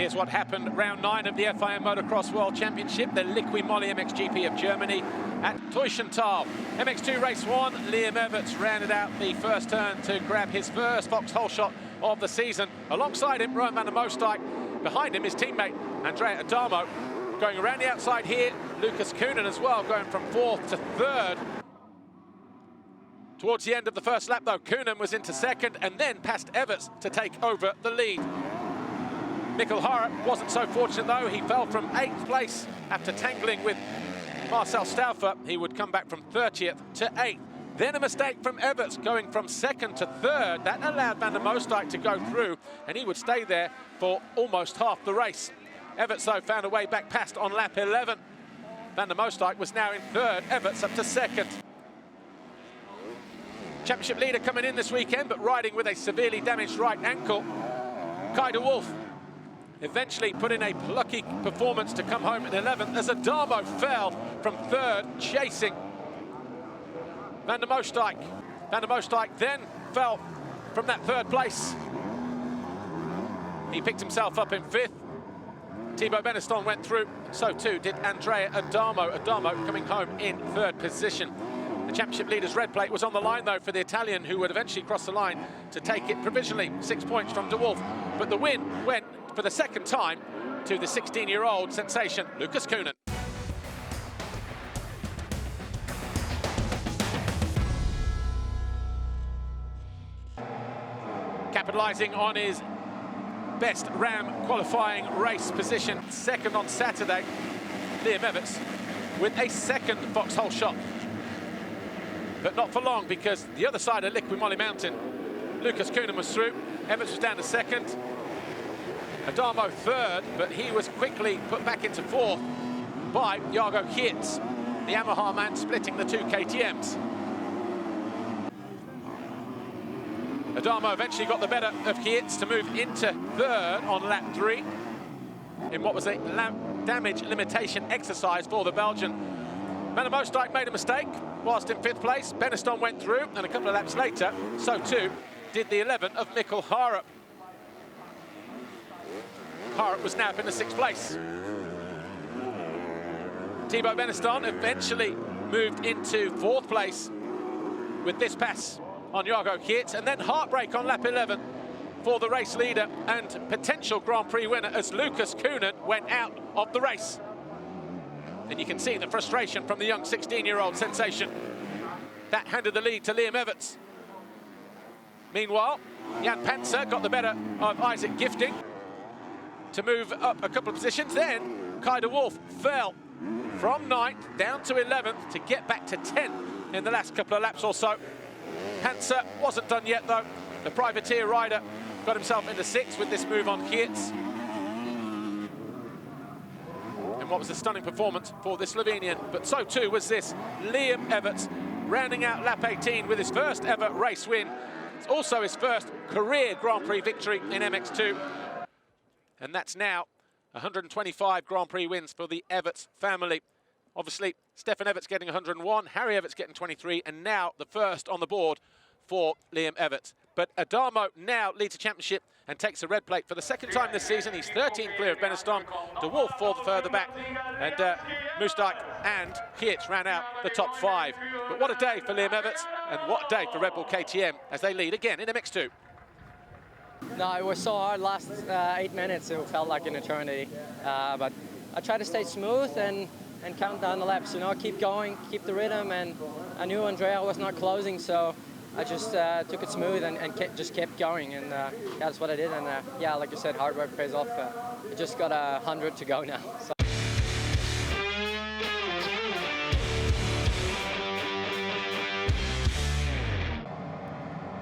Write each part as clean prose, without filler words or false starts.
Here's what happened round 9 of the FIM Motocross World Championship, the Liqui Moly MXGP of Germany at Teuschenthal. MX2 race 1, Liam Everts rounded out the first turn to grab his first foxhole shot of the season. Alongside him, Rowan van der Moosdijk. Behind him, his teammate, Andrea Adamo. Going around the outside here, Lucas Koenen as well, going from 4th to 3rd. Towards the end of the first lap, though, Koenen was into 2nd and then passed Everts to take over the lead. Mikkel Harp wasn't so fortunate, though. He fell from 8th place after tangling with Marcel Stauffer. He would come back from 30th to 8th. Then a mistake from Everts, going from 2nd to 3rd. That allowed van der Moosdijk to go through, and he would stay there for almost half the race. Everts, though, found a way back past on lap 11. Van der Moosdijk was now in 3rd, Everts up to 2nd. Championship leader coming in this weekend, but riding with a severely damaged right ankle. Kai de Wolf eventually put in a plucky performance to come home in 11th as Adamo fell from 3rd, chasing van der Moosdijk. Van der Moosdijk then fell from that 3rd place. He picked himself up in 5th. Thibaut Beneston went through, so too did Andrea Adamo. Adamo coming home in 3rd position. The championship leader's red plate was on the line, though, for the Italian, who would eventually cross the line to take it provisionally. 6 points from de Wolf. But the win went, for the second time, to the 16-year-old sensation, Lucas Koenen. Capitalising on his best Ram qualifying race position, 2nd on Saturday, Liam Everts with a 2nd foxhole shot. But not for long, because the other side of Liqui Moly Mountain, Lucas Koenen was through. Everts was down to 2nd. Adamo 3rd, but he was quickly put back into 4th by Jago Geerts, the Yamaha man splitting the 2 KTMs. Adamo eventually got the better of Geerts to move into 3rd on lap 3 in what was a damage limitation exercise for the Belgian. Van der Moosdijk made a mistake whilst in 5th place. Beneston went through, and a couple of laps later, so too did the 11 of Mikkel Harp. Harp was now up in the 6th place. Thibaut Beneston eventually moved into 4th place with this pass on Jago Geerts, and then heartbreak on lap 11 for the race leader and potential Grand Prix winner as Lucas Koenen went out of the race. And you can see the frustration from the young 16-year-old sensation. That handed the lead to Liam Everts. Meanwhile, Jan Panzer got the better of Isaac Gifting to move up a couple of positions. Then Kai de Wolf fell from 9th down to 11th to get back to 10th in the last couple of laps or so. Panzer wasn't done yet, though. The privateer rider got himself into 6th with this move on Geerts. What was a stunning performance for the Slovenian, but so too was this Liam Everts, rounding out lap 18 with his first ever race win. It's also his first career Grand Prix victory in MX2. And that's now 125 Grand Prix wins for the Everts family. Obviously, Stefan Everts getting 101, Harry Everts getting 23, and now the first on the board for Liam Everts. But Adamo now leads the championship and takes the red plate for the 2nd time this season. He's 13 clear of Beneston. De Wolf falls further back, and Moosdijk and Geerts ran out the top 5. But what a day for Liam Everts, and what a day for Red Bull KTM as they lead again in MX2. No, it was so hard last 8 minutes. It felt like an eternity. But I tried to stay smooth and count down the laps, you know, keep going, keep the rhythm. And I knew Andrea was not closing, so I just took it smooth and just kept going, and yeah, that's what I did. And yeah, like you said, hard work pays off. I just got 100 to go now. So.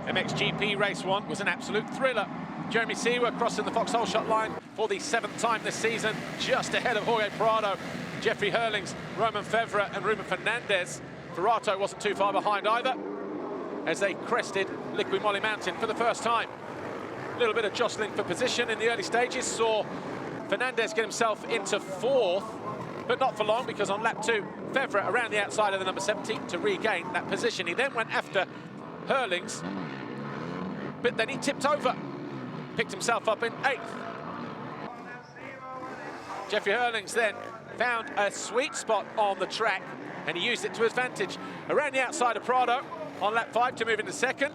MXGP Race 1 was an absolute thriller. Jeremy Seewer crossing the foxhole shot line for the 7th time this season, just ahead of Jorge Prado, Jeffrey Hurlings, Roman Fevre and Ruben Fernandez. Ferrato wasn't too far behind either, as they crested Liqui Moly Mountain for the first time. A little bit of jostling for position in the early stages saw Fernandez get himself into 4th, but not for long, because on lap 2, Fevre around the outside of the number 17 to regain that position. He then went after Hurlings, but then he tipped over, picked himself up in 8th. Jeffrey Hurlings then found a sweet spot on the track, and he used it to his advantage. Around the outside of Prado on lap 5 to move into second,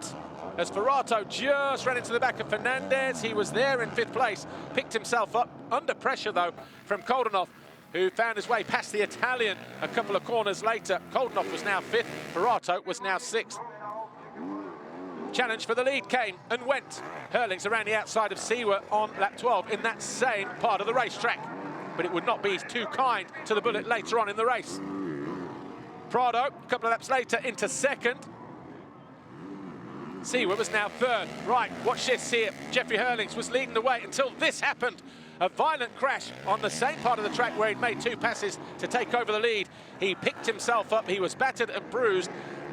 as Ferrato just ran into the back of Fernandez. He was there in 5th place, picked himself up under pressure though from Koldenhoff, who found his way past the Italian a couple of corners later. Koldenhoff was now 5th, Ferrato was now 6th. Challenge for the lead came and went. Hurlings around the outside of Siwa on lap 12 in that same part of the racetrack, but it would not be too kind to the bullet later on in the race. Prado, a couple of laps later, into second. Siwa was now 3rd. Right, watch this here. Jeffrey Hurlings was leading the way until this happened. A violent crash on the same part of the track where he'd made 2 passes to take over the lead. He picked himself up, he was battered and bruised,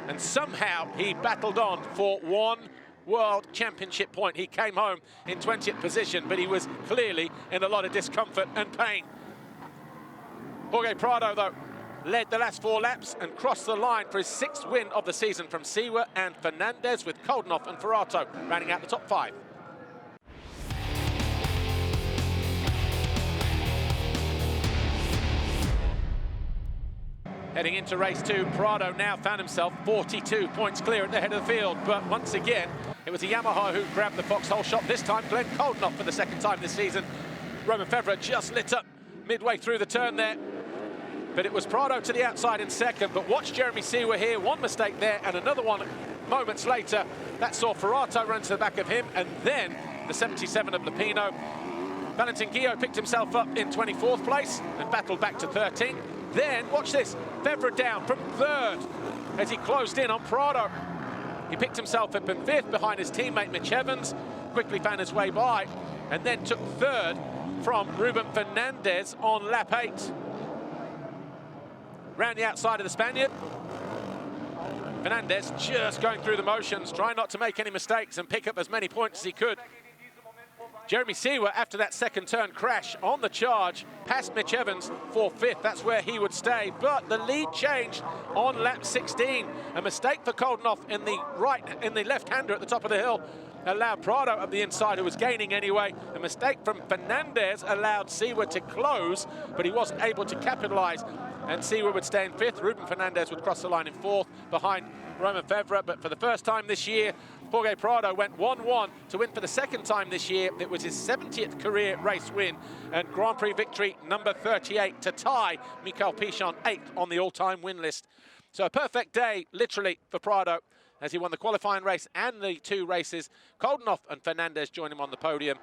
and somehow he battled on for 1 World Championship point. He came home in 20th position, but he was clearly in a lot of discomfort and pain. Jorge Prado, though, led the last 4 laps and crossed the line for his 6th win of the season from Siwa and Fernandez, with Koldenhoff and Ferrato rounding out the top 5. Heading into race 2, Prado now found himself 42 points clear at the head of the field, but once again, it was a Yamaha who grabbed the foxhole shot. This time, Glenn Koldenhoff for the 2nd time this season. Roman Febvre just lit up midway through the turn there, but it was Prado to the outside in 2nd. But watch Jeremy Siwa here, 1 mistake there and another one moments later. That saw Ferrato run to the back of him, and then the 77 of Lupino. Valentin Guillot picked himself up in 24th place and battled back to 13th. Then, watch this, Febvre down from 3rd as he closed in on Prado. He picked himself up in 5th behind his teammate Mitch Evans, quickly found his way by, and then took 3rd from Ruben Fernandez on lap 8. Round the outside of the Spaniard. Fernandez just going through the motions, trying not to make any mistakes and pick up as many points as he could. Jeremy Siwa, after that 2nd turn crash on the charge, passed Mitch Evans for 5th. That's where he would stay, but the lead changed on lap 16. A mistake for Koldenhoff in the left-hander at the top of the hill allowed Prado up the inside, who was gaining anyway. A mistake from Fernandez allowed Siwa to close, but he wasn't able to capitalize, and Siwa would stay in 5th. Ruben Fernandez would cross the line in 4th behind Roman Febvre. But for the first time this year, Jorge Prado went 1-1 to win for the 2nd time this year. It was his 70th career race win and Grand Prix victory number 38 to tie Michael Pichon 8th on the all-time win list. So a perfect day, literally, for Prado, as he won the qualifying race and the 2 races. Koldenhoff and Fernandez join him on the podium.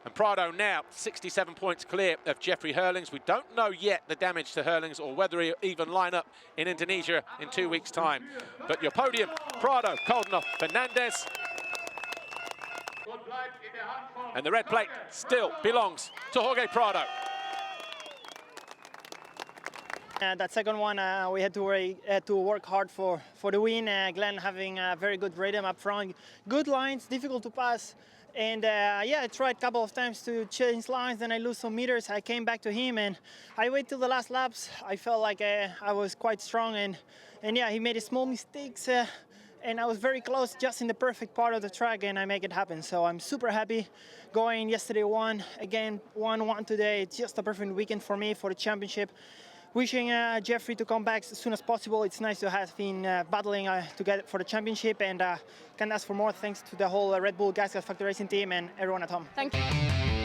And Prado now 67 points clear of Jeffrey Hurlings. We don't know yet the damage to Hurlings or whether he'll even line up in Indonesia in 2 weeks' time. But your podium, Prado, Koldenhoff, Fernandez. And the red plate still belongs to Jorge Prado. That 2nd one, we had to work hard for the win. Glenn having a very good rhythm up front. Good lines, difficult to pass. And yeah, I tried a couple of times to change lines, then I lose some meters. I came back to him and I waited till the last laps. I felt like I was quite strong, and yeah, he made small mistakes and I was very close, just in the perfect part of the track, and I make it happen. So I'm super happy. Going yesterday 1, again 1-1 today. It's just a perfect weekend for me for the championship. Wishing Jeffrey to come back as soon as possible. It's nice to have been battling to get for the championship, and can't ask for more. Thanks to the whole Red Bull Gas Factory Racing team and everyone at home. Thank you.